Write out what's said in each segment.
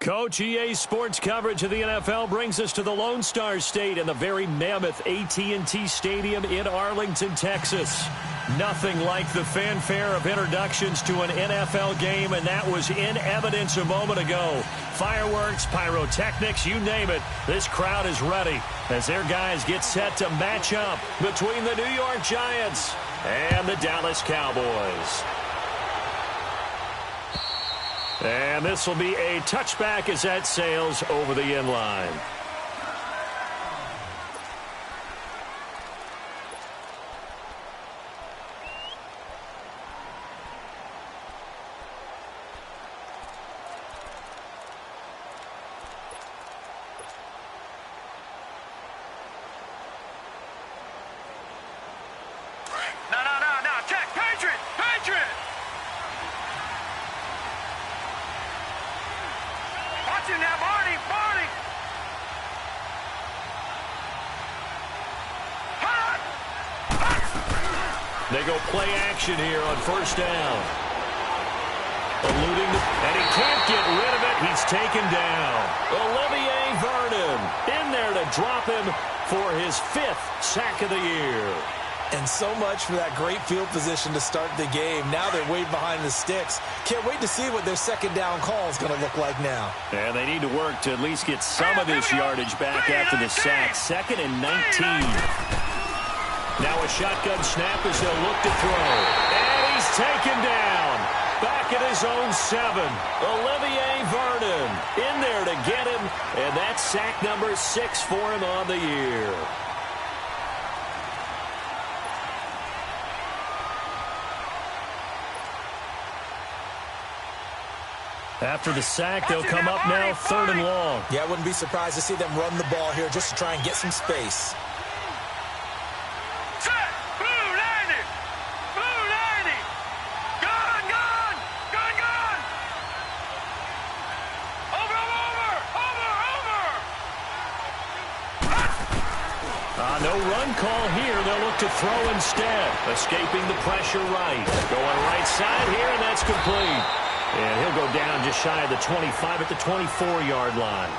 Coach, EA Sports coverage of the NFL brings us to the Lone Star State and the very mammoth AT&T Stadium in Arlington, Texas. Nothing like the fanfare of introductions to an NFL game, and that was in evidence a moment ago. Fireworks, pyrotechnics, you name it. This crowd is ready as their guys get set to match up between the New York Giants and the Dallas Cowboys. And this will be a touchback as that sails over the end line. They go play action here on first down. Eluding, and he can't get rid of it. He's taken down. Olivier Vernon in there to drop him for his 5th sack of the year. And so much for that great field position to start the game. Now they're way behind the sticks. Can't wait to see what their second down call is going to look like now. And they need to work to at least get some of this yardage back after the sack. 2nd and 19. Now a shotgun snap as they'll look to throw. And he's taken down. Back at his own 7. Olivier Vernon in there to get him. And that's sack number 6 for him on the year. After the sack, they'll come up now 3rd and long. Yeah, I wouldn't be surprised to see them run the ball here just to try and get some space. No run call here. They'll look to throw instead. Escaping the pressure right. Going right side here, and that's complete. And he'll go down just shy of the 25 at the 24-yard line.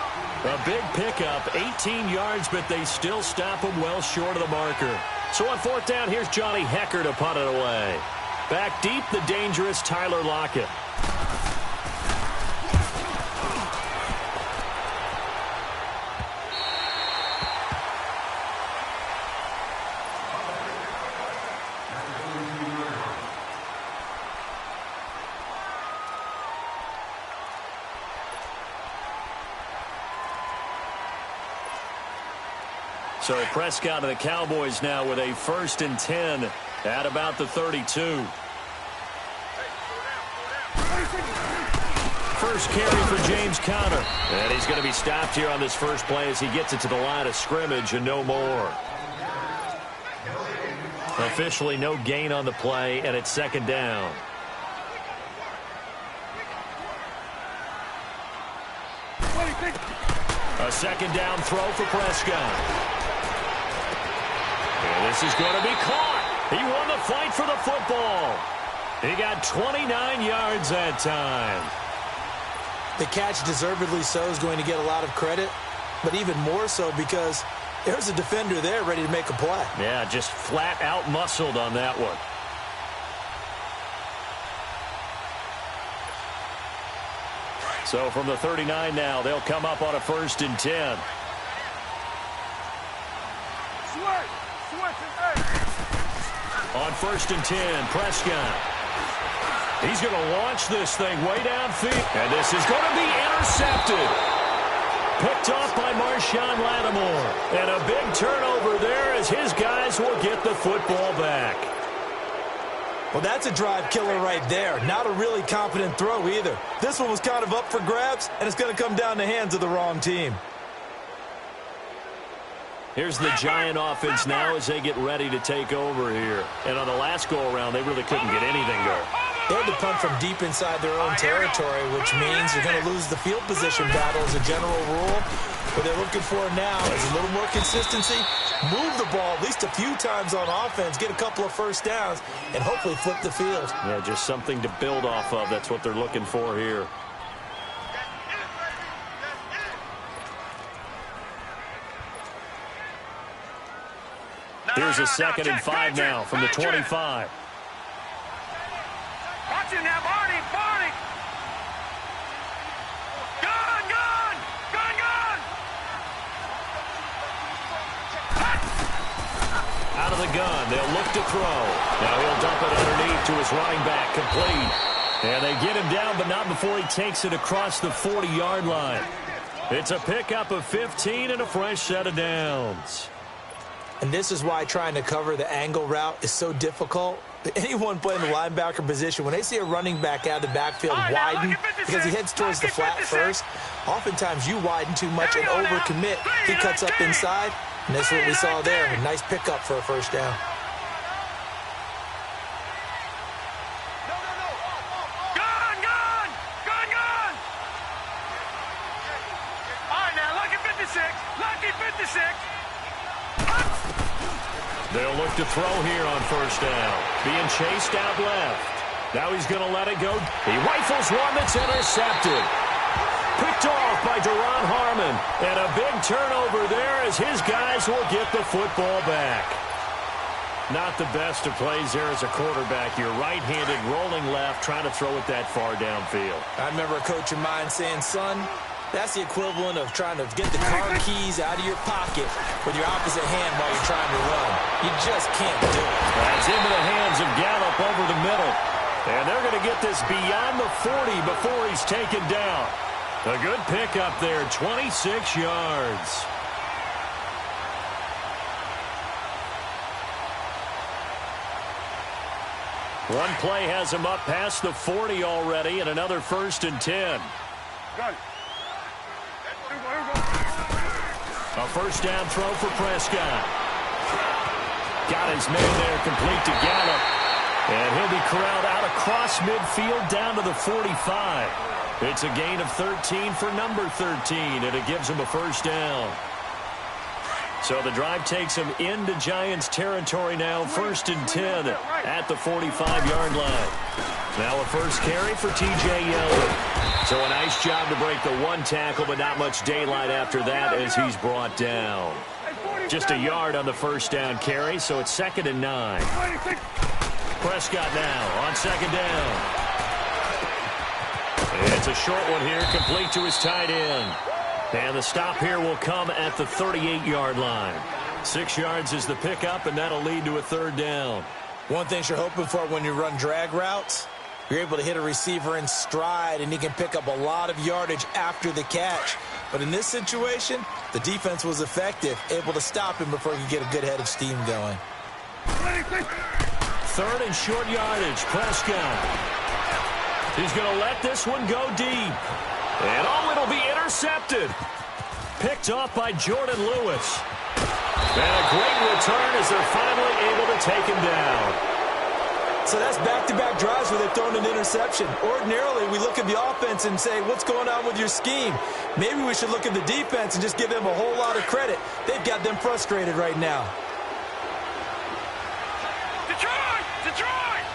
A big pickup, 18 yards, but they still stop him well short of the marker. So on 4th down, here's Johnny Hecker to punt it away. Back deep, the dangerous Tyler Lockett. So Prescott and the Cowboys now with a 1st and 10 at about the 32. First carry for James Conner. And he's going to be stopped here on this first play as he gets it to the line of scrimmage and no more. Officially no gain on the play, and it's 2nd down. A 2nd down throw for Prescott. And this is going to be caught. He won the fight for the football. He got 29 yards that time. The catch, deservedly so, is going to get a lot of credit, but even more so because there's a defender there ready to make a play. Yeah, just flat out muscled on that one. So from the 39 now, they'll come up on a 1st and 10. On 1st and 10, Prescott. He's going to launch this thing way downfield. And this is going to be intercepted. Picked off by Marshawn Lattimore. And a big turnover there as his guys will get the football back. Well, that's a drive killer right there. Not a really confident throw either. This one was kind of up for grabs, and it's going to come down the hands of the wrong team. Here's the Giant offense now as they get ready to take over here. And on the last go-around, they really couldn't get anything going. They had to punt from deep inside their own territory, which means you're going to lose the field position battle as a general rule. What they're looking for now is a little more consistency, move the ball at least a few times on offense, get a couple of first downs, and hopefully flip the field. Yeah, just something to build off of. That's what they're looking for here. Here's a 2nd and 5 now from the 25. Watch him now, Barney. Out of the gun, they'll look to throw. Now he'll dump it underneath to his running back, complete. And they get him down, but not before he takes it across the 40-yard line. It's a pickup of 15 and a fresh set of downs. And this is why trying to cover the angle route is so difficult. Anyone playing the linebacker position, when they see a running back out of the backfield widen because he heads towards the flat first, oftentimes you widen too much and overcommit. He cuts up inside, and that's what we saw there. A nice pickup for a first down. They'll look to throw here on first down. Being chased out left. Now he's going to let it go. He rifles one that's intercepted. Picked off by Duron Harmon. And a big turnover there as his guys will get the football back. Not the best of plays there as a quarterback. You're right-handed, rolling left, trying to throw it that far downfield. I remember a coach of mine saying, son, that's the equivalent of trying to get the car keys out of your pocket with your opposite hand while you're trying to run. You just can't do it. That's into the hands of Gallup over the middle. And they're going to get this beyond the 40 before he's taken down. A good pickup there, 26 yards. One play has him up past the 40 already, and another 1st and 10. A first down throw for Prescott. Got his man there, complete to Gallup. And he'll be corralled out across midfield down to the 45. It's a gain of 13 for number 13, and it gives him a first down. So the drive takes him into Giants territory now, 1st and 10 at the 45-yard line. Now a first carry for T.J. Yeldon. So a nice job to break the one tackle, but not much daylight after that as he's brought down. Just a yard on the first down carry, so it's 2nd and 9. Prescott now on 2nd down. It's a short one here, complete to his tight end. And the stop here will come at the 38-yard line. 6 yards is the pickup, and that'll lead to a 3rd down. One thing you're hoping for when you run drag routes, you're able to hit a receiver in stride, and he can pick up a lot of yardage after the catch. But in this situation, the defense was effective, able to stop him before he could get a good head of steam going. 3rd and short yardage, Prescott. He's going to let this one go deep. And it'll be intercepted. Picked off by Jordan Lewis. And a great return as they're finally able to take him down. So that's back-to-back drives where they've thrown an interception. Ordinarily, we look at the offense and say, what's going on with your scheme? Maybe we should look at the defense and just give them a whole lot of credit. They've got them frustrated right now. Detroit! Gone!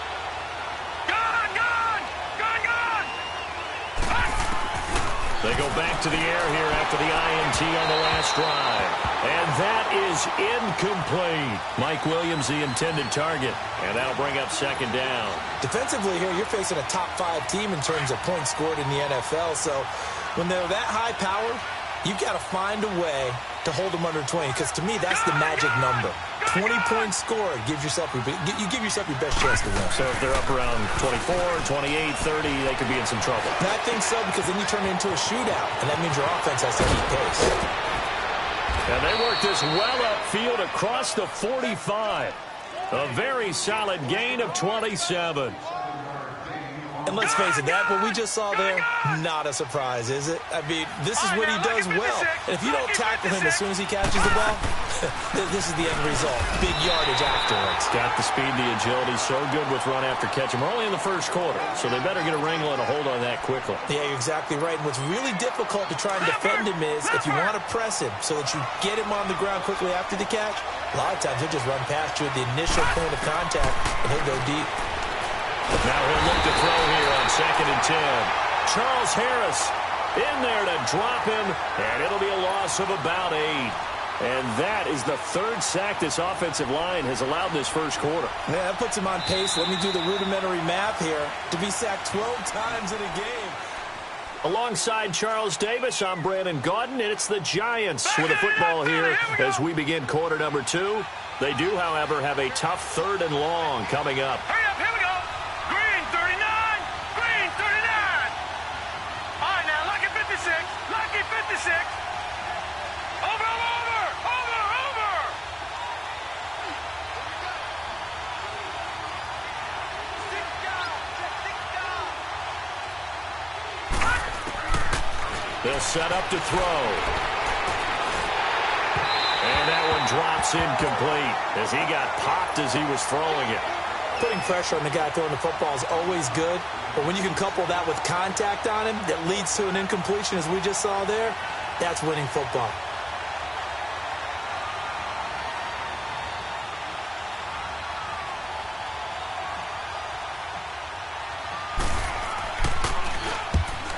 They go back to the air here after the INT on the last drive. And that is incomplete. Mike Williams, the intended target. And that'll bring up 2nd down. Defensively here, you're facing a top-5 team in terms of points scored in the NFL. So when they're that high-powered, you've got to find a way to hold them under 20. Because to me, that's the magic number. 20 points scored gives yourself you give yourself your best chance to win. So if they're up around 24, 28, 30, they could be in some trouble. And I think so, because then you turn it into a shootout, and that means your offense has to keep pace. And they work this well upfield across the 45. A very solid gain of 27. And let's face it, that what we just saw there, not a surprise, is it? I mean, this is what he does well. And if you don't tackle him as soon as he catches the ball, this is the end result. Big yardage afterwards. Got the speed, the agility, so good with run after catch. We're only in the first quarter, so they better get a wrangle and a hold on that quickly. Yeah, you're exactly right. And what's really difficult to try and defend him is if you want to press him so that you get him on the ground quickly after the catch, a lot of times he'll just run past you at the initial point of contact, and he'll go deep. Now he'll look to throw here on 2nd and 10. Charles Harris in there to drop him, and it'll be a loss of about 8. And that is the third sack this offensive line has allowed in this first quarter. Yeah, that puts him on pace. Let me do the rudimentary math here. To be sacked 12 times in a game. Alongside Charles Davis, I'm Brandon Gaudin, and it's the Giants with the football here as we begin quarter number 2. They do, however, have a tough 3rd and long coming up. Hurry up, here we go. Green 39. Green 39. All right, now, lucky 56. Lucky 56. Over. They'll set up to throw. And that one drops incomplete as he got popped as he was throwing it. Putting pressure on the guy throwing the football is always good, but when you can couple that with contact on him that leads to an incompletion, as we just saw there, that's winning football.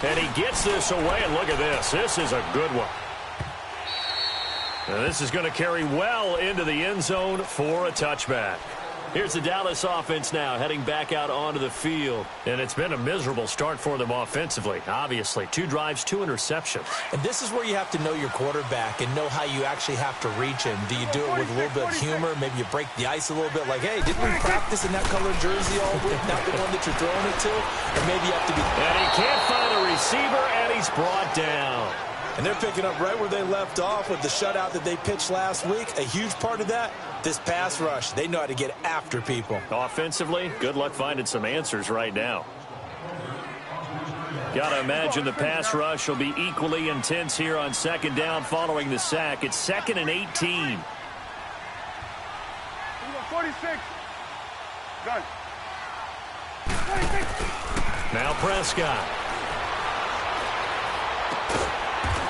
And he gets this away, and look at this. This is a good one. And this is going to carry well into the end zone for a touchback. Here's the Dallas offense now heading back out onto the field. And it's been a miserable start for them offensively, obviously. 2 drives, 2 interceptions. And this is where you have to know your quarterback and know how you actually have to reach him. Do you do it with a little bit of humor? Maybe you break the ice a little bit like, hey, didn't we practice in that colored jersey all week? Not the one that you're throwing it to? Or maybe you have to be... And he can't find a receiver, and he's brought down. And they're picking up right where they left off with the shutout that they pitched last week. A huge part of that, this pass rush. They know how to get after people. Offensively, good luck finding some answers right now. Got to imagine the pass rush will be equally intense here on 2nd down following the sack. It's 2nd and 18. 46. Gun. 46. Now Prescott.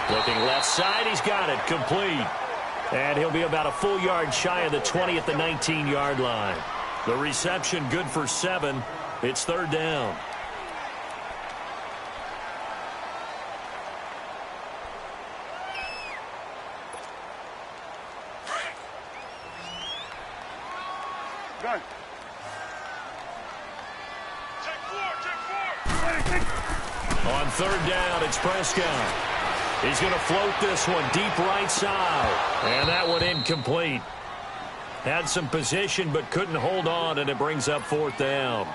Looking left side, he's got it, complete. And he'll be about a full yard shy of the 20 at the 19-yard line. The reception good for 7. It's 3rd down. Gun. Check 4. On 3rd down, it's Prescott. He's going to float this one deep right side. And that one incomplete. Had some position but couldn't hold on, and it brings up 4th down.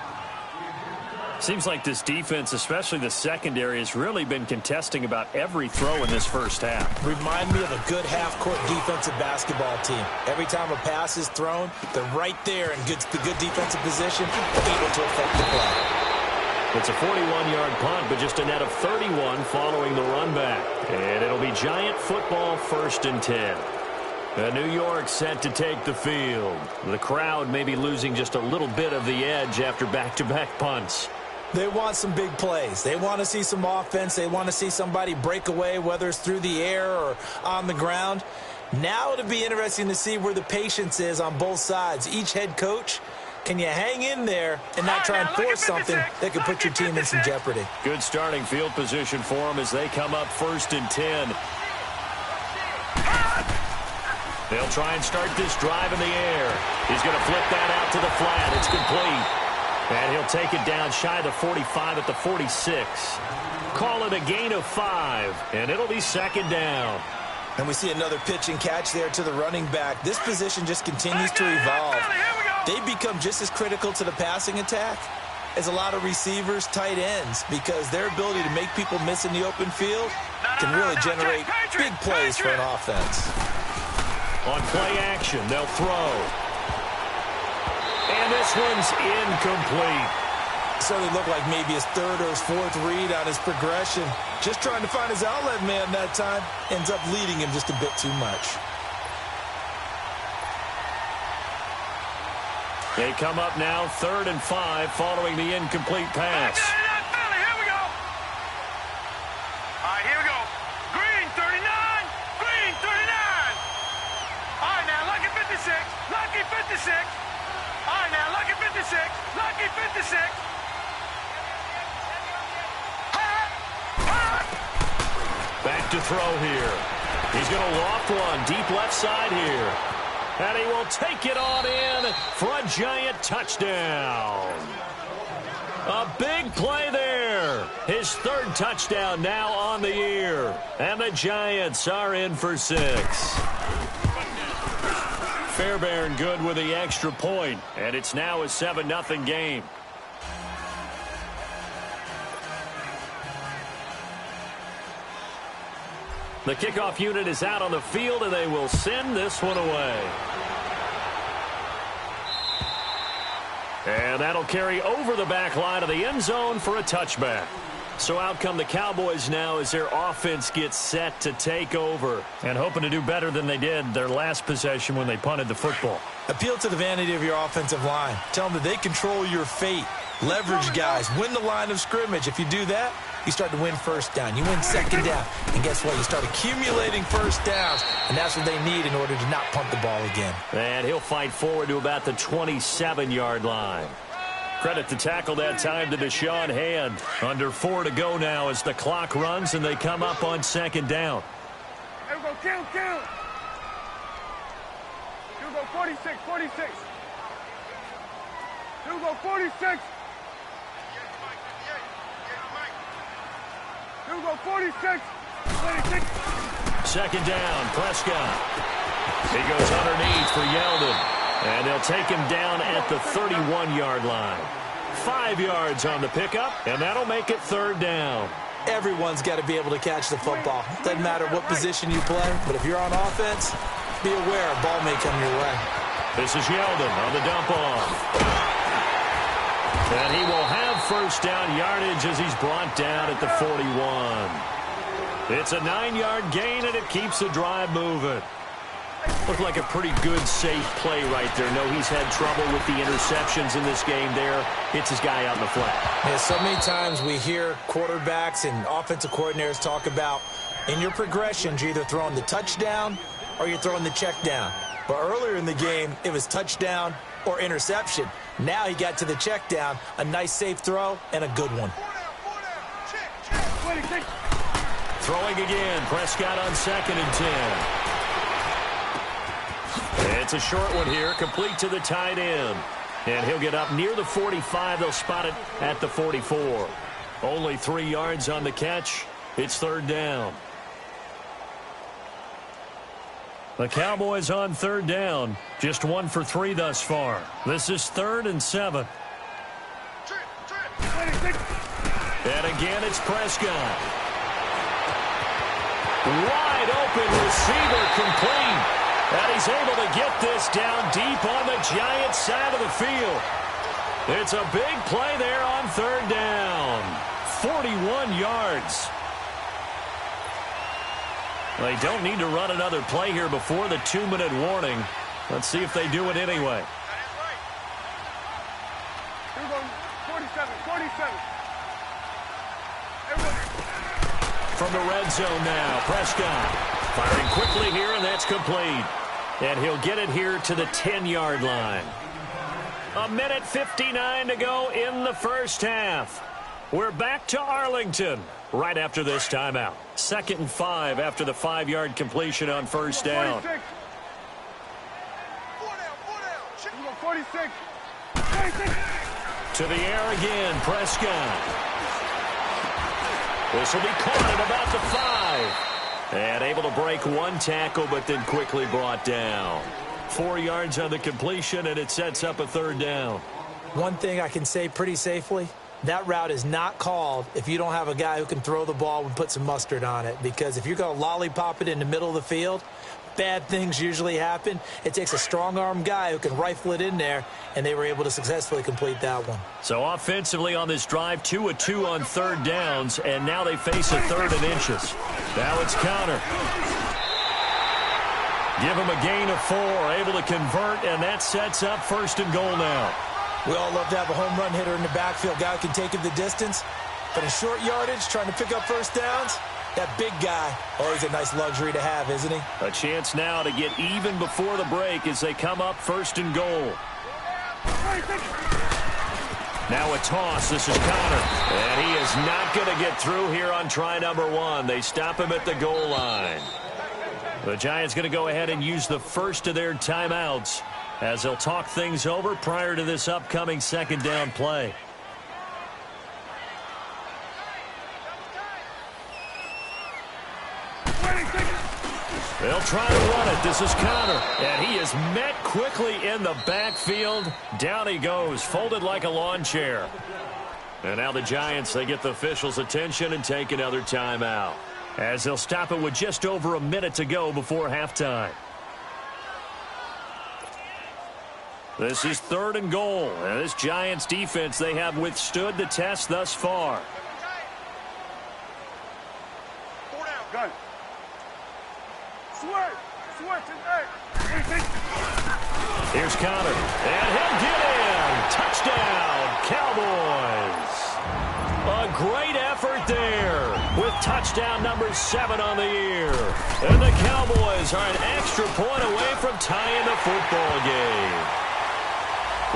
Seems like this defense, especially the secondary, has really been contesting about every throw in this first half. Remind me of a good half-court defensive basketball team. Every time a pass is thrown, they're right there in good defensive position, able to affect the play. It's a 41-yard punt, but just a net of 31 following the run back. And it'll be Giant football 1st and 10. New York set to take the field. The crowd may be losing just a little bit of the edge after back-to-back punts. They want some big plays. They want to see some offense. They want to see somebody break away, whether it's through the air or on the ground. Now it'll be interesting to see where the patience is on both sides. Each head coach, can you hang in there and not try and force something that could put your team in some jeopardy? Good starting field position for them as they come up 1st and 10. They'll try and start this drive in the air. He's going to flip that out to the flat. It's complete. And he'll take it down shy of the 45 at the 46. Call it a gain of 5, and it'll be 2nd down. And we see another pitch and catch there to the running back. This position just continues to evolve. They become just as critical to the passing attack as a lot of receivers, tight ends, because their ability to make people miss in the open field can really generate big plays for an offense. On play action, they'll throw. And this one's incomplete. Certainly looked like maybe his 3rd or his 4th read on his progression. Just trying to find his outlet man that time. Ends up leading him just a bit too much. They come up now 3rd and 5 following the incomplete pass. Here we go. All right, here we go. Green 39. Green 39. All right, now, lucky 56. Lucky 56. All right, now, lucky 56. Lucky 56. Back to throw here. He's going to loft one deep left side here. And he will take it on in for a giant touchdown. A big play there. His third touchdown now on the year. And the Giants are in for 6. Fairbairn good with the extra point, and it's now a 7-0 game. The kickoff unit is out on the field, and they will send this one away. And that'll carry over the back line of the end zone for a touchback. So out come the Cowboys now as their offense gets set to take over. And hoping to do better than they did their last possession when they punted the football. Appeal to the vanity of your offensive line. Tell them that they control your fate. Leverage guys. Win the line of scrimmage. If you do that, you start to win first down. You win second down. And guess what? You start accumulating first downs. And that's what they need in order to not punt the ball again. And he'll fight forward to about the 27-yard line. Credit to tackle that time to Deshaun Hand. Under 4 to go now as the clock runs and they come up on second down. Here we go, count. Here we go, 46. Here we go, 46. Here we go, 46. 26. Second down, Prescott. He goes underneath for Yeldon. And they'll take him down at the 31-yard line. 5 yards on the pickup, and that'll make it third down. Everyone's got to be able to catch the football. Doesn't matter what position you play, but if you're on offense, be aware a ball may come your way. This is Yeldon on the dump off. And he will have first down yardage as he's brought down at the 41. It's a 9-yard gain, and it keeps the drive moving. Looked like a pretty good, safe play right there. No, he's had trouble with the interceptions in this game there. Hits his guy out in the flat. Yeah, so many times we hear quarterbacks and offensive coordinators talk about in your progressions, you're either throwing the touchdown or you're throwing the check down. But earlier in the game, it was touchdown or interception. Now he got to the check down, a nice safe throw, and a good one. Throwing again, Prescott on 2nd and 10. It's a short one here, complete to the tight end. And he'll get up near the 45. They'll spot it at the 44. Only 3 yards on the catch. It's third down. The Cowboys on third down. Just 1 for 3 thus far. This is 3rd and 7. And again, it's Prescott. Wide open receiver complete. And he's able to get this down deep on the Giants side of the field. It's a big play there on third down. 41 yards. They don't need to run another play here before the 2-minute warning. Let's see if they do it anyway. Here we go, 47. From the red zone now, Prescott firing quickly here, and that's complete. And he'll get it here to the 10-yard line. 1:59 to go in the first half. We're back to Arlington right after this timeout. 2nd and 5 after the 5-yard completion on first down. 46. 46. To the air again, Prescott. This will be caught at about the 5. And able to break one tackle, but then quickly brought down. 4 yards on the completion, and it sets up a third down. One thing I can say pretty safely, that route is not called if you don't have a guy who can throw the ball and put some mustard on it. Because if you're going to lollipop it in the middle of the field, bad things usually happen. It takes a strong-arm guy who can rifle it in there, and they were able to successfully complete that one. So offensively on this drive, 2 of 2 on third downs, and now they face a 3rd and inches. Now it's Connor. Give him a gain of 4, able to convert, and that sets up 1st and goal now. We all love to have a home run hitter in the backfield, guy who can take it the distance. But in short yardage, trying to pick up first downs, that big guy, always a nice luxury to have, isn't he? A chance now to get even before the break as they come up 1st and goal. Now a toss. This is Connor. And he is not going to get through here on try number 1. They stop him at the goal line. The Giants going to go ahead and use the first of their timeouts as they'll talk things over prior to this upcoming second down play. They'll try to run it. This is Connor. And he is met quickly in the backfield. Down he goes, folded like a lawn chair. And now the Giants, they get the officials' attention and take another timeout, as they'll stop it with just over a minute to go before halftime. This is 3rd and goal. And this Giants defense, they have withstood the test thus far. 4 down. Go. Here's Connor, and he'll get in. Touchdown, Cowboys. A great effort there with touchdown number 7 on the year. And the Cowboys are an extra point away from tying the football game.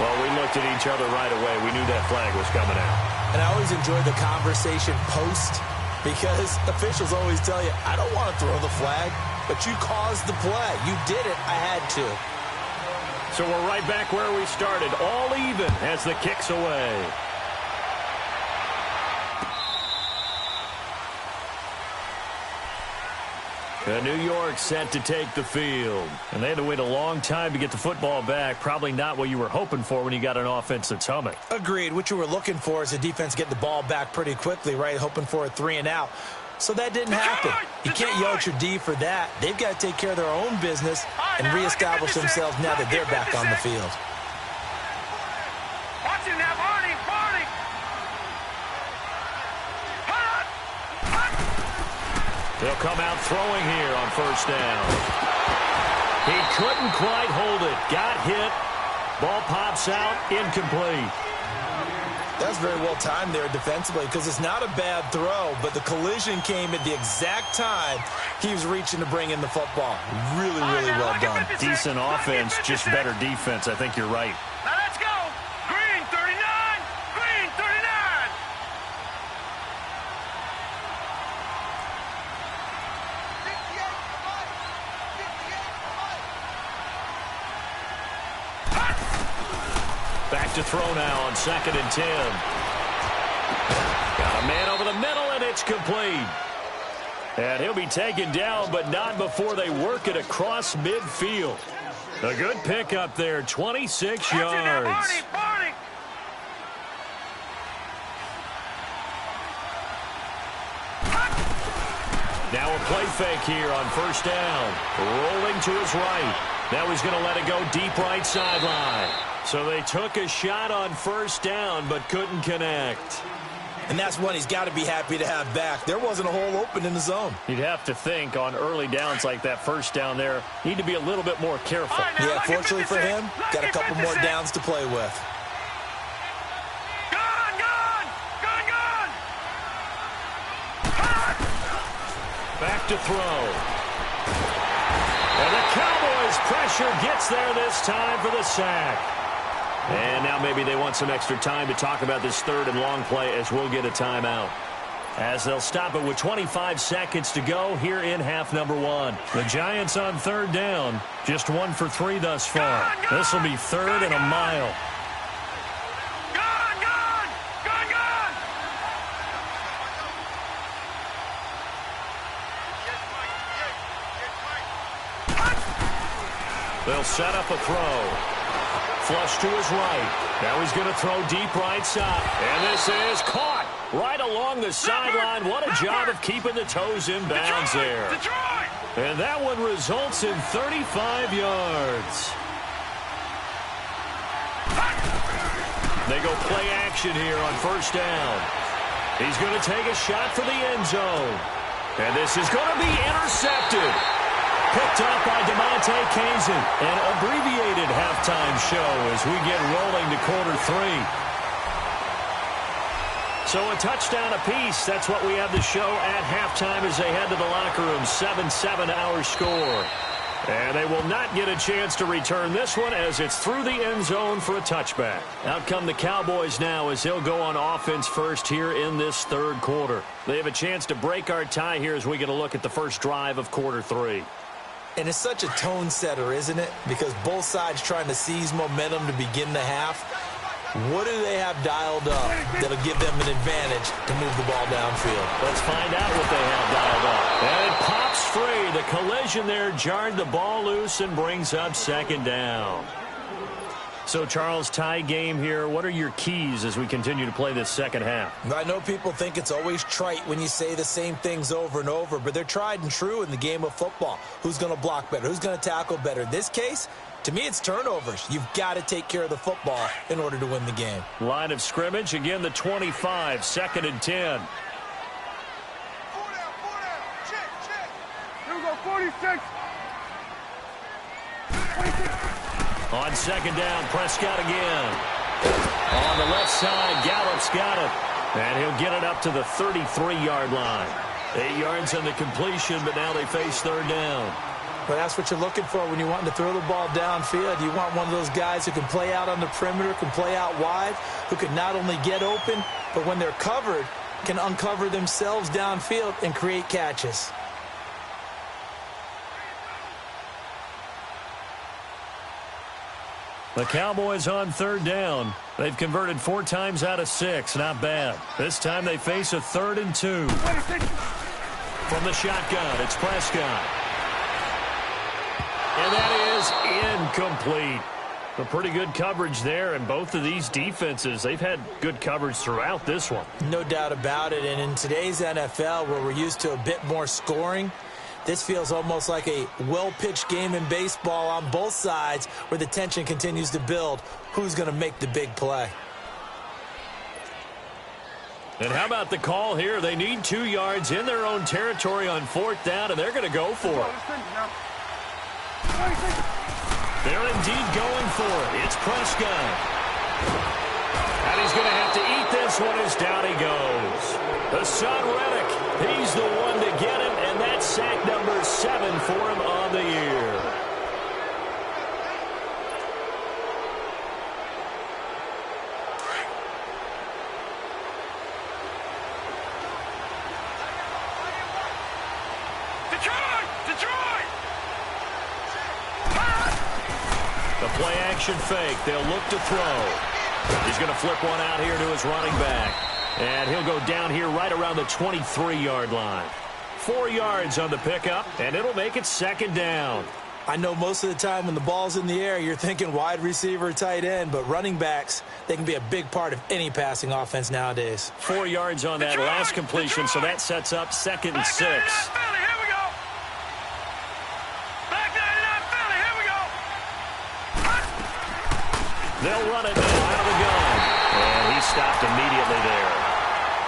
Well, we looked at each other right away. We knew that flag was coming out. And I always enjoy the conversation post, because officials always tell you, I don't want to throw the flag, but you caused the play. You did it. I had to. So we're right back where we started, all even as the kick's away. New York set to take the field. And they had to wait a long time to get the football back. Probably not what you were hoping for when you got an offense that's humming. Agreed. What you were looking for is the defense getting the ball back pretty quickly, right? Hoping for a 3 and out. So that didn't happen. You can't yell at your D for that. They've got to take care of their own business and reestablish themselves now that they're back on the field. Watch him now, Barney. They'll come out throwing here on 1st down. He couldn't quite hold it. Got hit. Ball pops out. Incomplete. That was very well timed there defensively, because it's not a bad throw, but the collision came at the exact time he was reaching to bring in the football. Really, really well done. Decent offense, just better defense. I think you're right. Now let's go. Green 39. Green 39. Back to throw now on 2nd and 10. Got a man over the middle, and it's complete. And he'll be taken down, but not before they work it across midfield. A good pickup there, 26 yards. Barney. Now a play fake here on 1st down. Rolling to his right. Now he's going to let it go deep right sideline. So they took a shot on 1st down, but couldn't connect. And that's one he's got to be happy to have back. There wasn't a hole open in the zone. You'd have to think on early downs like that 1st down there, need to be a little bit more careful. Yeah, fortunately for him, got a couple more downs to play with. Back to throw. And the Cowboys' pressure gets there this time for the sack. And now maybe they want some extra time to talk about this 3rd and long play, as we'll get a timeout. As they'll stop it with 25 seconds to go here in half number 1. The Giants on 3rd down, just 1 for 3 thus far. This will be 3rd and a mile. They'll set up a throw. Flush to his right. Now he's going to throw deep right side. And this is caught right along the sideline. What a job of keeping the toes in bounds there. And that one results in 35 yards. They go play action here on 1st down. He's going to take a shot for the end zone. And this is going to be intercepted. Picked up by DeMonte Kazin. An abbreviated halftime show as we get rolling to quarter 3. So a touchdown apiece. That's what we have the show at halftime as they head to the locker room. 7-7 our score. And they will not get a chance to return this one as it's through the end zone for a touchback. Out come the Cowboys now as they'll go on offense first here in this 3rd quarter. They have a chance to break our tie here as we get a look at the first drive of quarter 3. And it's such a tone setter, isn't it? Because both sides trying to seize momentum to begin the half. What do they have dialed up that'll give them an advantage to move the ball downfield? Let's find out what they have dialed up. And it pops free. The collision there jarred the ball loose and brings up second down. So, Charles, tie game here. What are your keys as we continue to play this second half? I know people think it's always trite when you say the same things over and over, but they're tried and true in the game of football. Who's going to block better? Who's going to tackle better? In this case, to me, it's turnovers. You've got to take care of the football in order to win the game. Line of scrimmage, again, the 25, 2nd and 10. 4 down. Check. Here we go, 46. 26. On second down, Prescott again. On the left side, Gallup's got it. And he'll get it up to the 33-yard line. 8 yards on the completion, but now they face third down. But that's what you're looking for when you're wanting to throw the ball downfield. You want one of those guys who can play out on the perimeter, can play out wide, who can not only get open, but when they're covered, can uncover themselves downfield and create catches. The Cowboys on third down. They've converted 4 times out of 6. Not bad. This time they face a 3rd and 2. From the shotgun, it's Prescott. And that is incomplete. A pretty good coverage there, and both of these defenses, they've had good coverage throughout this one. No doubt about it, and in today's NFL, where we're used to a bit more scoring, this feels almost like a well-pitched game in baseball on both sides where the tension continues to build. Who's going to make the big play? And how about the call here? They need 2 yards in their own territory on 4th down, and they're going to go for it. They're indeed going for it. It's Prescott. And he's going to have to eat this one as down he goes. Hassan Reddick, he's the one to get him, and that's sack number 7 for him on the year. Detroit! The play-action fake. They'll look to throw. He's going to flip one out here to his running back. And he'll go down here right around the 23-yard line. 4 yards on the pickup, and it'll make it second down. I know most of the time when the ball's in the air, you're thinking wide receiver, tight end, but running backs, they can be a big part of any passing offense nowadays. 4 yards on that last completion, so that sets up 2nd and 6. Philly, here we go. Back 99 Philly, here we go. They'll run it now out of the gun. And he stopped immediately there.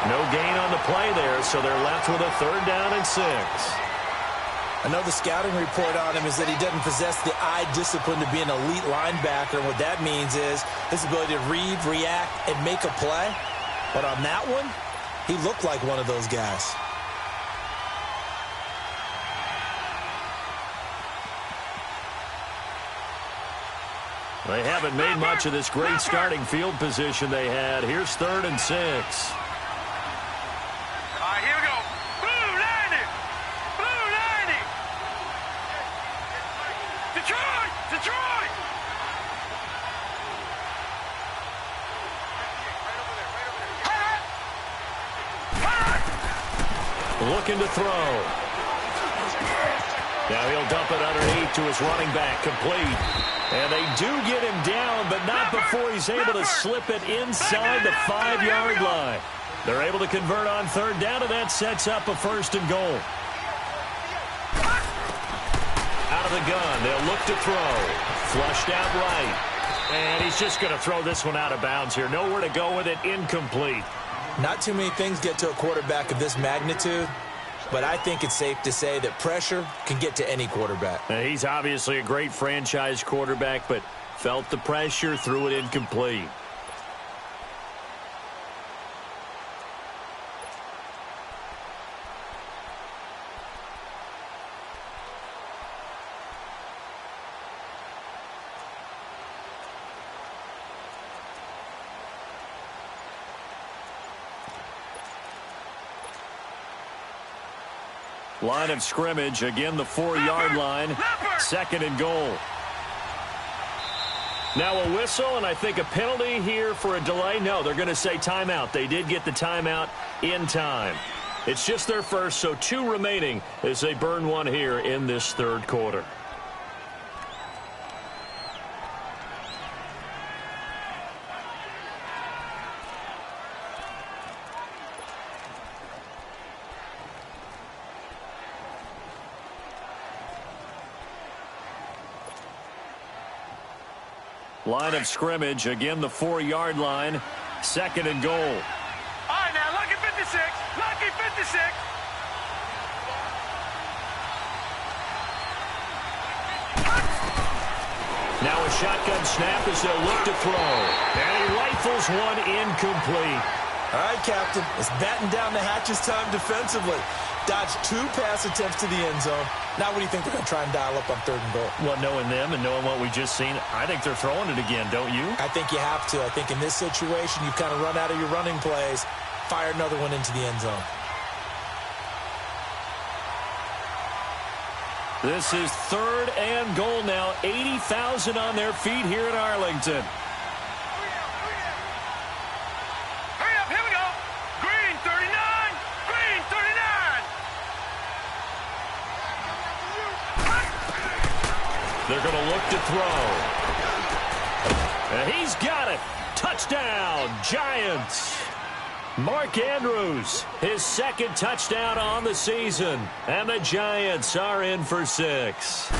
No gain on the play there, so they're left with a 3rd down and 6. I know the scouting report on him is that he doesn't possess the eye discipline to be an elite linebacker. And what that means is his ability to read, react, and make a play. But on that one, he looked like one of those guys. They haven't made much of this great starting field position they had. Here's 3rd and 6. All right, here we go. Blue 90. Blue 90. Detroit. Looking to throw. Now he'll dump it underneath to his running back, complete. And they do get him down, but not before he's able to slip it inside the 5-yard line. They're able to convert on 3rd down, and that sets up a 1st and goal. Out of the gun, they'll look to throw. Flushed out right. And he's just going to throw this one out of bounds here. Nowhere to go with it, incomplete. Not too many things get to a quarterback of this magnitude, but I think it's safe to say that pressure can get to any quarterback. He's obviously a great franchise quarterback, but felt the pressure, threw it incomplete. Line of scrimmage, again the 4-yard line. Second and goal. Now a whistle, and I think a penalty here for a delay. No, they're going to say timeout. They did get the timeout in time. It's just their first, so 2 remaining as they burn one here in this third quarter. Line of scrimmage, again the 4-yard line. Second and goal. All right, now, lucky 56. Lucky 56. Now a shotgun snap as they'll look to throw. And he rifles one incomplete. All right, Captain. It's batten down the hatches time defensively. Dodged 2 pass attempts to the end zone. Now what do you think they're going to try and dial up on 3rd and goal? Well, knowing them and knowing what we just seen, I think they're throwing it again, don't you? I think you have to. I think in this situation, you kind of run out of your running plays, fire another one into the end zone. This is 3rd and goal now. 80,000 on their feet here in Arlington. Hurry up, here we go. Green 39. Green 39. They're going to look to throw. And he's got it. Touchdown, Giants. Mark Andrews, his 2nd touchdown on the season. And the Giants are in for 6.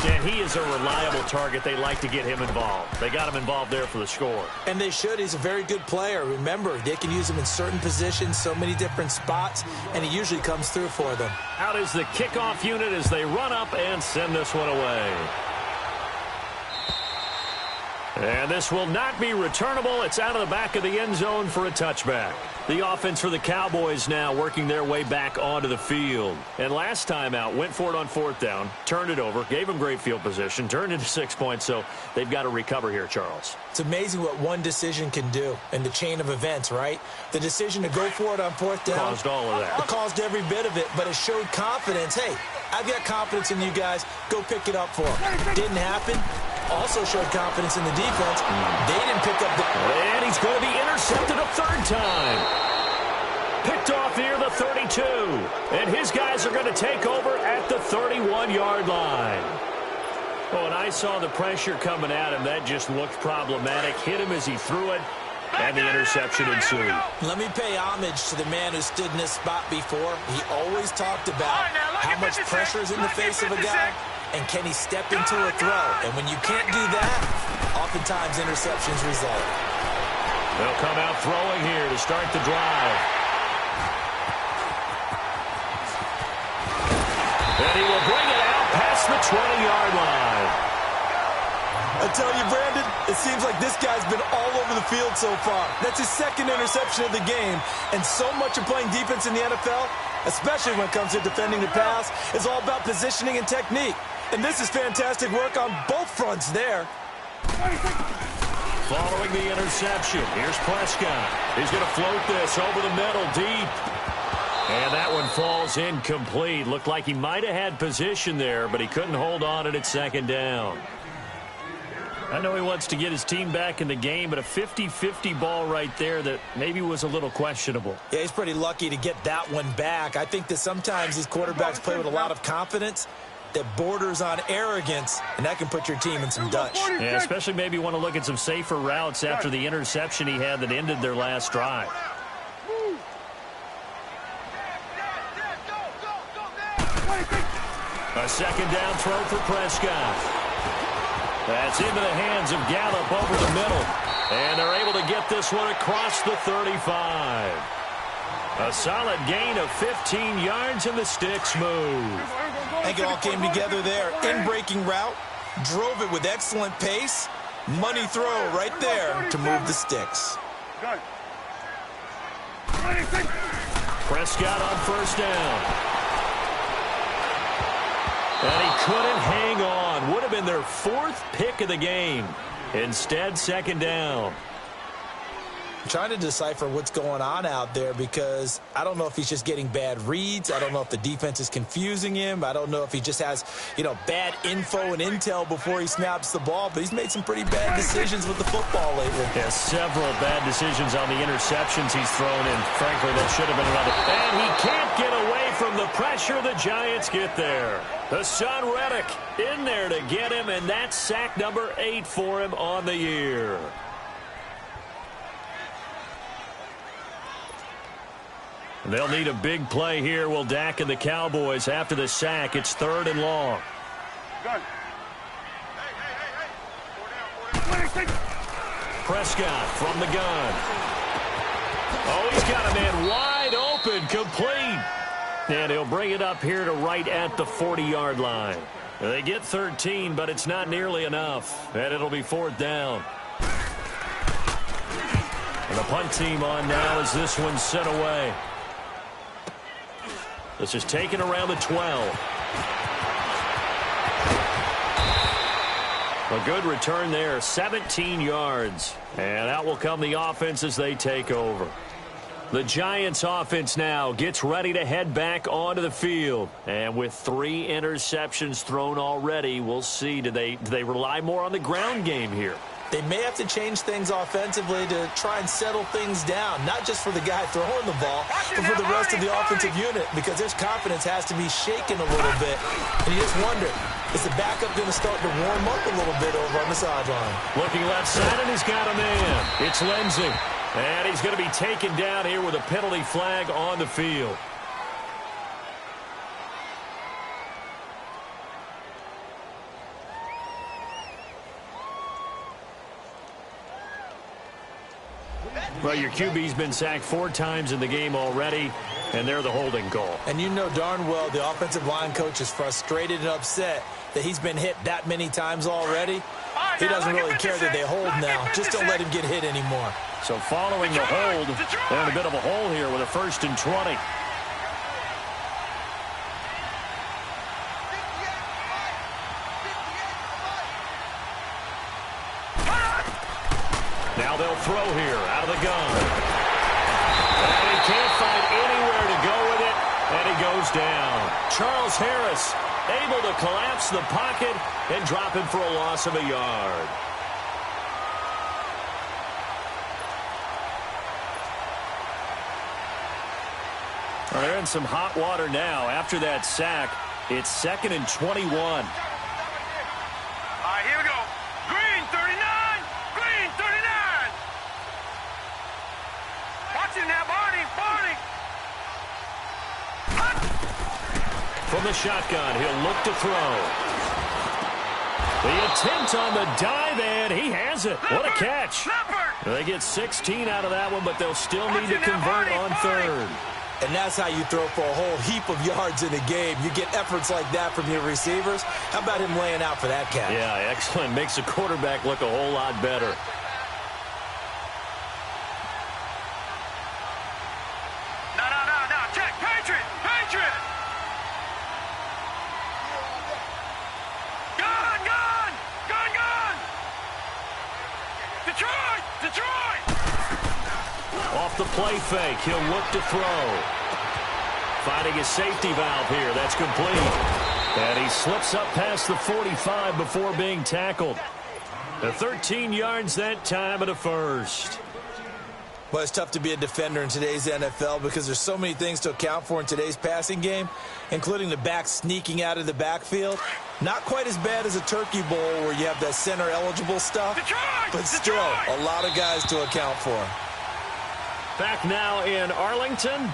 And he is a reliable target. They like to get him involved. They got him involved there for the score. And they should. He's a very good player. Remember, they can use him in certain positions, so many different spots, and he usually comes through for them. Out is the kickoff unit as they run up and send this one away. And this will not be returnable. It's out of the back of the end zone for a touchback. The offense for the Cowboys now working their way back onto the field. And last time out, went for it on 4th down, turned it over, gave them great field position, turned into 6 points, so they've got to recover here, Charles. It's amazing what one decision can do in the chain of events, right? The decision to go for it on 4th down. Caused all of that. It caused every bit of it, but it showed confidence. Hey, I've got confidence in you guys. Go pick it up for them. Didn't happen. Also showed confidence in the defense. They didn't pick up the... And he's going to be intercepted a 3rd time. Picked off near the 32. And his guys are going to take over at the 31-yard line. Oh, and I saw the pressure coming at him. That just looked problematic. Hit him as he threw it, and the interception ensued. Let me pay homage to the man who stood in this spot before. He always talked about how much pressure is in the face of a guy. And can he step into a throw? And when you can't do that, oftentimes interceptions result. They'll come out throwing here to start the drive. And he will bring it out past the 20-yard line. I tell you, Brandon, it seems like this guy's been all over the field so far. That's his 2nd interception of the game. And so much of playing defense in the NFL, especially when it comes to defending the pass, is all about positioning and technique. And this is fantastic work on both fronts there. Following the interception, here's Prescott. He's going to float this over the middle deep. And that one falls incomplete. Looked like he might have had position there, but he couldn't hold on it at 2nd down. I know he wants to get his team back in the game, but a 50-50 ball right there that maybe was a little questionable. Yeah, he's pretty lucky to get that one back. I think that sometimes these quarterbacks play with a lot of confidence that borders on arrogance, and that can put your team in some Dutch. Yeah, especially maybe want to look at some safer routes after the interception he had that ended their last drive. A 2nd down throw for Prescott. That's into the hands of Gallup over the middle. And they're able to get this one across the 35. A solid gain of 15 yards, and the sticks move. I think it all came together there. In-breaking route, drove it with excellent pace. Money throw right there to move the sticks. Prescott on 1st down. And he couldn't hang on. Would have been their 4th pick of the game. Instead, 2nd down. trying to decipher what's going on out there because I don't know if he's just getting bad reads. I don't know if the defense is confusing him. I don't know if he just has, bad info and intel before he snaps the ball. But he's made some pretty bad decisions with the football lately. Yeah, several bad decisions on the interceptions he's thrown, and frankly, that should have been another. And he can't get away from the pressure. The Giants get there. Hassan Reddick in there to get him, and that's sack number 8 for him on the year. They'll need a big play here. Will Dak and the Cowboys after the sack. It's 3rd and long. Prescott from the gun. Oh, he's got a man wide open, complete. And he'll bring it up here to right at the 40-yard line. They get 13, but it's not nearly enough. And it'll be 4th down. And the punt team on now as this one's sent away. This is taken around the 12. A good return there, 17 yards. And out will come the offense as they take over. The Giants offense now gets ready to head back onto the field. And with 3 interceptions thrown already, we'll see. Do they rely more on the ground game here? They may have to change things offensively to try and settle things down, not just for the guy throwing the ball, but for the rest of the offensive unit, because their confidence has to be shaken a little bit. And you just wonder, is the backup going to start to warm up a little bit over on the sideline? Looking left side, and he's got a man. It's Lindsey. And he's going to be taken down here with a penalty flag on the field. Well, your QB's been sacked 4 times in the game already, and they're the holding call. And you know darn well the offensive line coach is frustrated and upset that he's been hit that many times already. He doesn't really care that they hold now. Just don't let him get hit anymore. So following the hold, they're in a bit of a hole here with a 1st and 20. Now they'll throw here out of the gun. And he can't find anywhere to go with it, and he goes down. Charles Harris able to collapse the pocket and drop him for a loss of a yard. Well, they're in some hot water now. After that sack, it's 2nd and 21. All right, here we go. Green, 39. Green, 39. Watch him now, Barney. Barney. From the shotgun, he'll look to throw. The attempt on the dive, and he has it. What a catch. They get 16 out of that one, but they'll still need to convert on 3rd. And that's how you throw for a whole heap of yards in a game. You get efforts like that from your receivers. How about him laying out for that catch? Yeah, excellent. Makes the quarterback look a whole lot better. No. Check. Patriot. Patriot. Gun. Detroit. Off the play fake, he'll look to throw. Finding his safety valve here. That's complete. And he slips up past the 45 before being tackled. The 13 yards that time and a 1st. Well, it's tough to be a defender in today's NFL because there's so many things to account for in today's passing game, including the back sneaking out of the backfield. Not quite as bad as a turkey bowl where you have that center-eligible stuff, but still a lot of guys to account for. Back now in Arlington.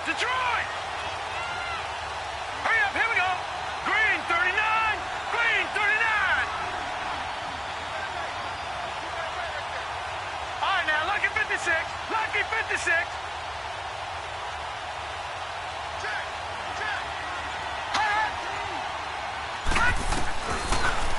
Detroit. Hurry up, here we go. Green, 39. Green, 39. All right, now, lucky 56. Lucky 56.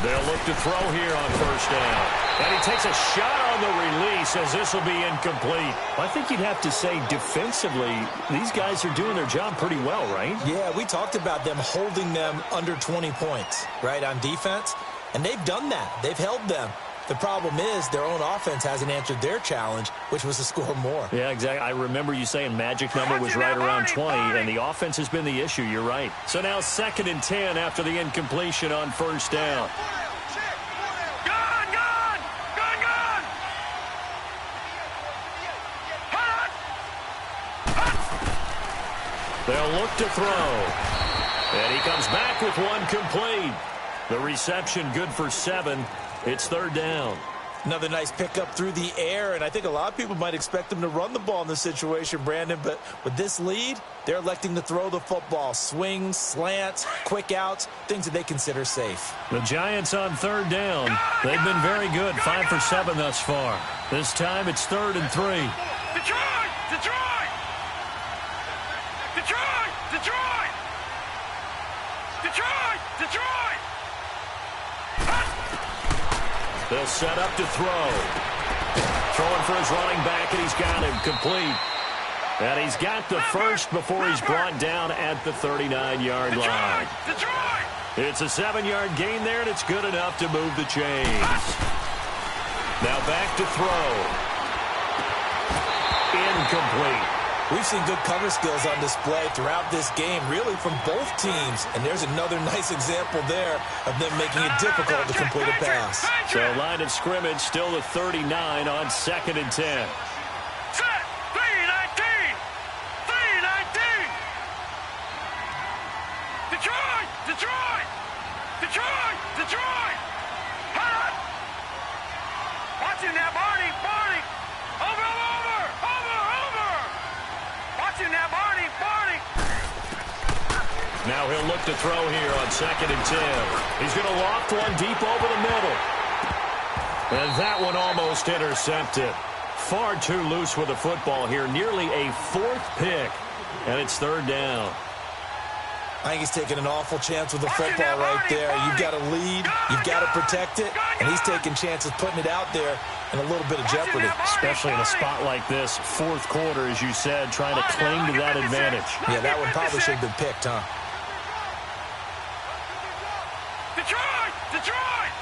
The They'll look to throw here on first down. And he takes a shot on the release as this will be incomplete. I think you'd have to say defensively, these guys are doing their job pretty well, right? Yeah, we talked about them holding them under 20 points, right, on defense. And they've done that. They've held them. The problem is their own offense hasn't answered their challenge, which was to score more. Yeah, exactly. I remember you saying magic number was right around 20, and the offense has been the issue. You're right. So now 2nd and 10 after the incompletion on first down. They'll look to throw. And he comes back with one complete. The reception good for 7. It's 3rd down. Another nice pickup through the air, and I think a lot of people might expect them to run the ball in this situation, Brandon, but with this lead, they're electing to throw the football. Swings, slants, quick outs, things that they consider safe. The Giants on 3rd down. They've been very good, 5 for 7 thus far. This time it's 3rd and 3. Detroit! Detroit! Detroit! Detroit! Detroit! Detroit! They'll set up to throw. Throwing for his running back, and he's got him complete. And he's got the first before he's brought down at the 39-yard line. It's a 7-yard gain there, and it's good enough to move the chains. Now back to throw. Incomplete. We've seen good cover skills on display throughout this game, really from both teams. And there's another nice example there of them making it difficult to complete a pass. So line of scrimmage still the 39 on 2nd and 10. Set! 3-19! 3-19! Detroit! Detroit! Detroit! Detroit! Hot! Watch him now, Barney! Barney! Over! Now, Barney, Barney. Now he'll look to throw here on 2nd and 10. He's going to loft one deep over the middle. And that one almost intercepted. Far too loose with the football here. Nearly a 4th pick. And it's 3rd down. I think he's taking an awful chance with the football right there. You've got to lead. You've got to protect it. And he's taking chances putting it out there in a little bit of jeopardy. Especially in a spot like this, 4th quarter, as you said, trying to cling to that advantage. Yeah, that one probably should have been picked, huh? Detroit! Detroit!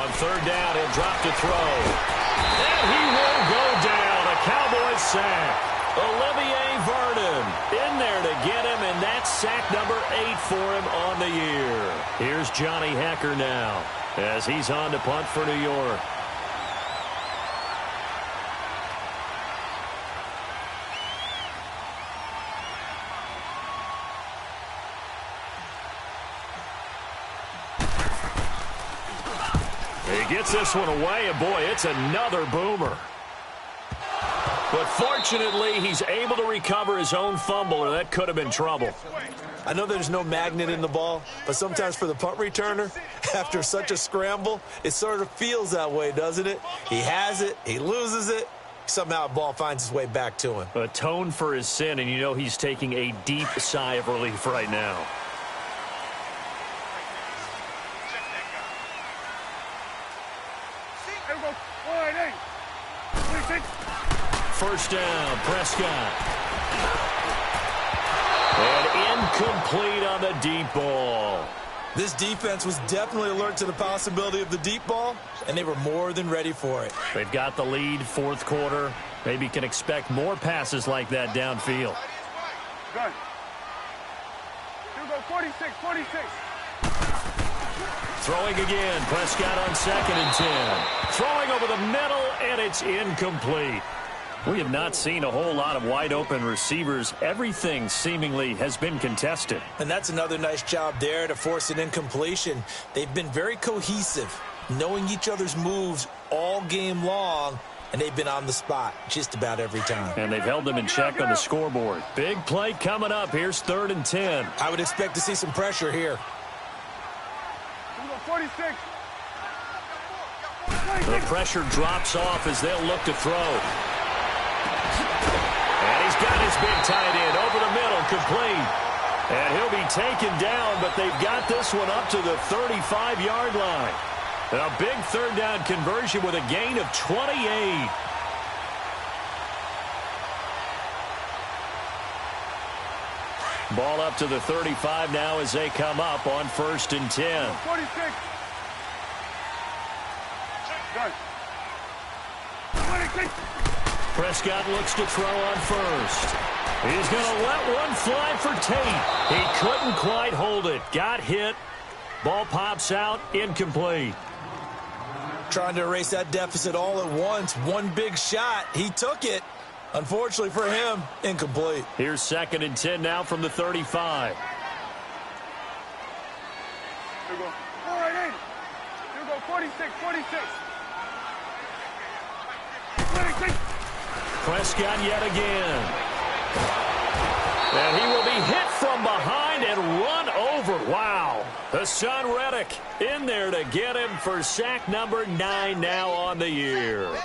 On 3rd down, he'll drop to throw. And he will go down. A Cowboys sack. Olivier Vernon in there to get him, and that's sack number 8 for him on the year. Here's Johnny Hecker now as he's on to punt for New York. He gets this one away, and boy, it's another boomer. But fortunately, he's able to recover his own fumble, or that could have been trouble. I know there's no magnet in the ball, but sometimes for the punt returner, after such a scramble, it sort of feels that way, doesn't it? He has it, he loses it, somehow the ball finds its way back to him. Atone for his sin, and you know he's taking a deep sigh of relief right now. First down, Prescott. And incomplete on the deep ball. This defense was definitely alert to the possibility of the deep ball, and they were more than ready for it. They've got the lead, 4th quarter. Maybe can expect more passes like that downfield. Good. You go 46, 46. Throwing again, Prescott on 2nd and 10. Throwing over the middle, and it's incomplete. We have not seen a whole lot of wide-open receivers. Everything seemingly has been contested. And that's another nice job there to force an incompletion. They've been very cohesive, knowing each other's moves all game long, and they've been on the spot just about every time. And they've held them in check on the scoreboard. Big play coming up. Here's 3rd and 10. I would expect to see some pressure here. 46. The pressure drops off as they'll look to throw. And he's got his big tight end over the middle, complete. And he'll be taken down, but they've got this one up to the 35-yard line. A big third down conversion with a gain of 28. Ball up to the 35 now as they come up on 1st and 10. 46. Good. 26. Prescott looks to throw on first. He's going to let one fly for Tate. He couldn't quite hold it. Got hit. Ball pops out. Incomplete. Trying to erase that deficit all at once. One big shot. He took it. Unfortunately for him, incomplete. Here's 2nd and 10 now from the 35. Here we go. All right, in. Here we go. 46, 46. 26. Prescott yet again. And he will be hit from behind and run over. Wow. Hassan Reddick in there to get him for sack number 9 now on the year.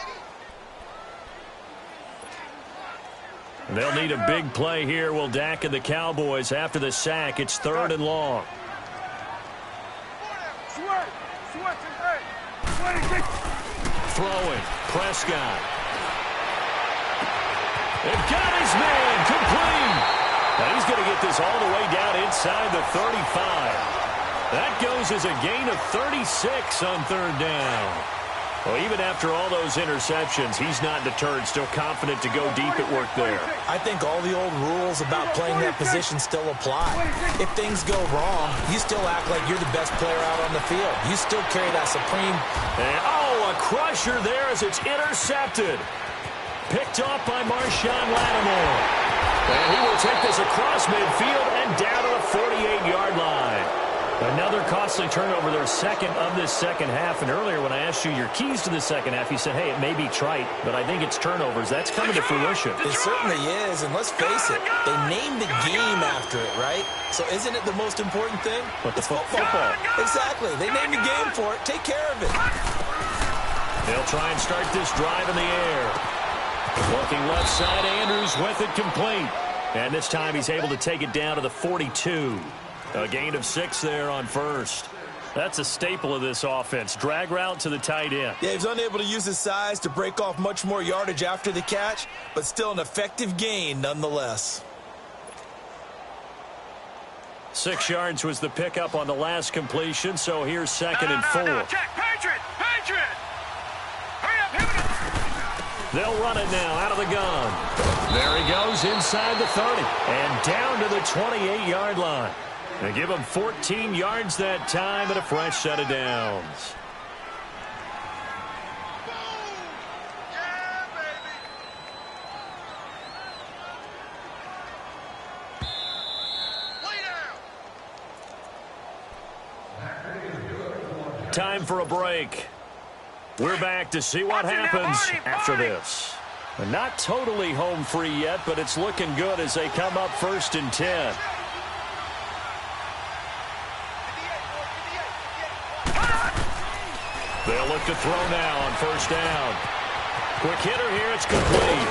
They'll need a big play here. Will Dak and the Cowboys after the sack. It's 3rd and long. Throwing. Prescott. They've got his man. Complete. Now he's going to get this all the way down inside the 35. That goes as a gain of 36 on 3rd down. Well, even after all those interceptions, he's not deterred, still confident to go deep at work there. I think all the old rules about playing that position still apply. If things go wrong, you still act like you're the best player out on the field. You still carry that supreme. And, oh, a crusher there as it's intercepted. Picked off by Marshawn Lattimore. And he will take this across midfield and down to the 48-yard line. Another costly turnover, their second of this second half. And earlier when I asked you your keys to the second half, you said, hey, it may be trite, but I think it's turnovers. That's coming to fruition. It certainly is, and let's face it, they named the game after it, right? So isn't it the most important thing? But it's football. Exactly. They named the game for it. Take care of it. They'll try and start this drive in the air. Looking left side, Andrews with it complete. And this time he's able to take it down to the 42. A gain of 6 there on first. That's a staple of this offense. Drag route to the tight end. Yeah, he's unable to use his size to break off much more yardage after the catch, but still an effective gain nonetheless. 6 yards was the pickup on the last completion, so here's 2nd and 4. Check. Patriot! Patriot! Hurry up, hit it! They'll run it now out of the gun. There he goes inside the 30 and down to the 28-yard line. They give him 14 yards that time and a fresh set of downs. Time for a break. We're back to see what happens after this. Not totally home free yet, but it's looking good as they come up 1st and 10. They'll look to throw now on 1st down. Quick hitter here, it's complete.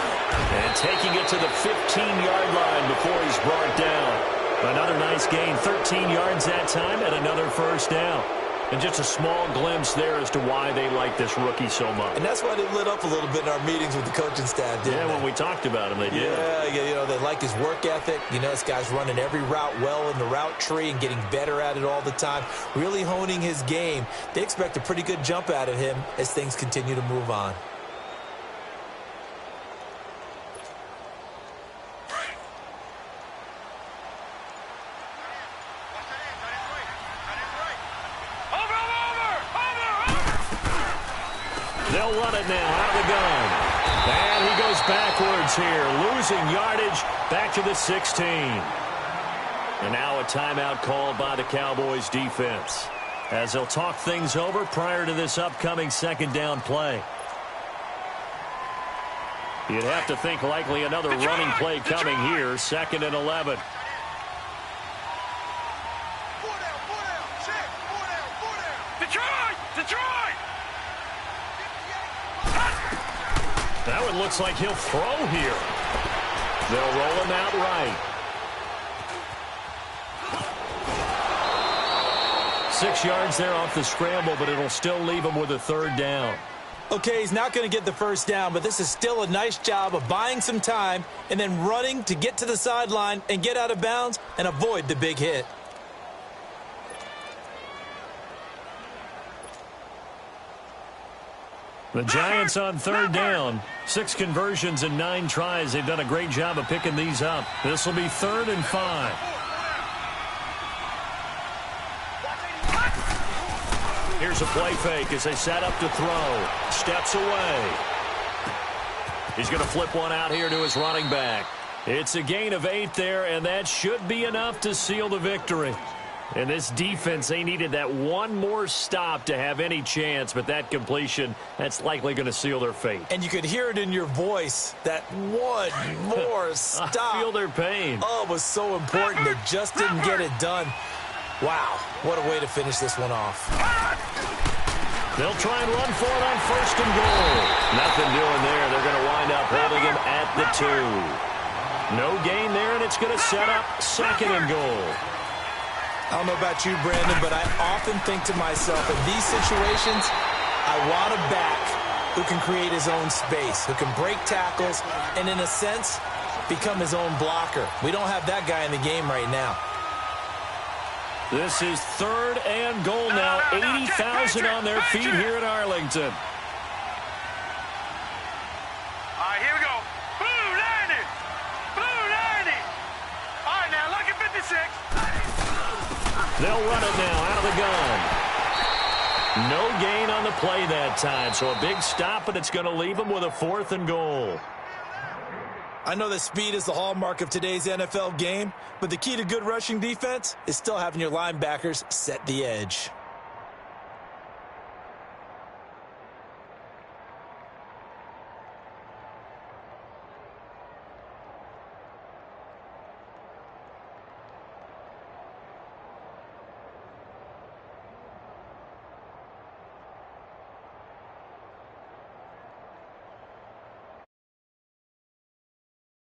And taking it to the 15-yard line before he's brought down. Another nice gain, 13 yards that time, and another 1st down. And just a small glimpse there as to why they like this rookie so much. And that's why they lit up a little bit in our meetings with the coaching staff, didn't they? When we talked about him, they did. Yeah, you know, they like his work ethic. You know, this guy's running every route well in the route tree and getting better at it all the time, really honing his game. They expect a pretty good jump out of him as things continue to move on. They'll run it now out of the gun. And he goes backwards here, losing yardage back to the 16. And now a timeout called by the Cowboys defense as they'll talk things over prior to this upcoming 2nd down play. You'd have to think likely another running play coming here, 2nd and 11. That one looks like he'll throw here. They'll roll him out right. 6 yards there off the scramble, but it'll still leave him with a 3rd down. Okay, he's not going to get the 1st down, but this is still a nice job of buying some time and then running to get to the sideline and get out of bounds and avoid the big hit. The Giants on 3rd down. 6 conversions and 9 tries. They've done a great job of picking these up. This will be 3rd and 5. Here's a play fake as they set up to throw. Steps away. He's going to flip one out here to his running back. It's a gain of 8 there, and that should be enough to seal the victory. And this defense, they needed that one more stop to have any chance, but that completion, that's likely going to seal their fate. And you could hear it in your voice, that one more stop. I feel their pain. Oh, it was so important. They just didn't get it done. Wow, what a way to finish this one off. They'll try and run for it on 1st and goal. Nothing doing there. They're going to wind up holding him at the 2. No gain there, and it's going to set up 2nd and goal. I don't know about you, Brandon, but I often think to myself, in these situations, I want a back who can create his own space, who can break tackles, and in a sense, become his own blocker. We don't have that guy in the game right now. This is 3rd and goal now. 80,000 on their feet here in Arlington. All right, here we go. Blue 90. Blue 90. All right, now look at 56. They'll run it now out of the gun. No gain on the play that time, so a big stop, and it's going to leave them with a 4th and goal. I know that speed is the hallmark of today's NFL game, but the key to good rushing defense is still having your linebackers set the edge.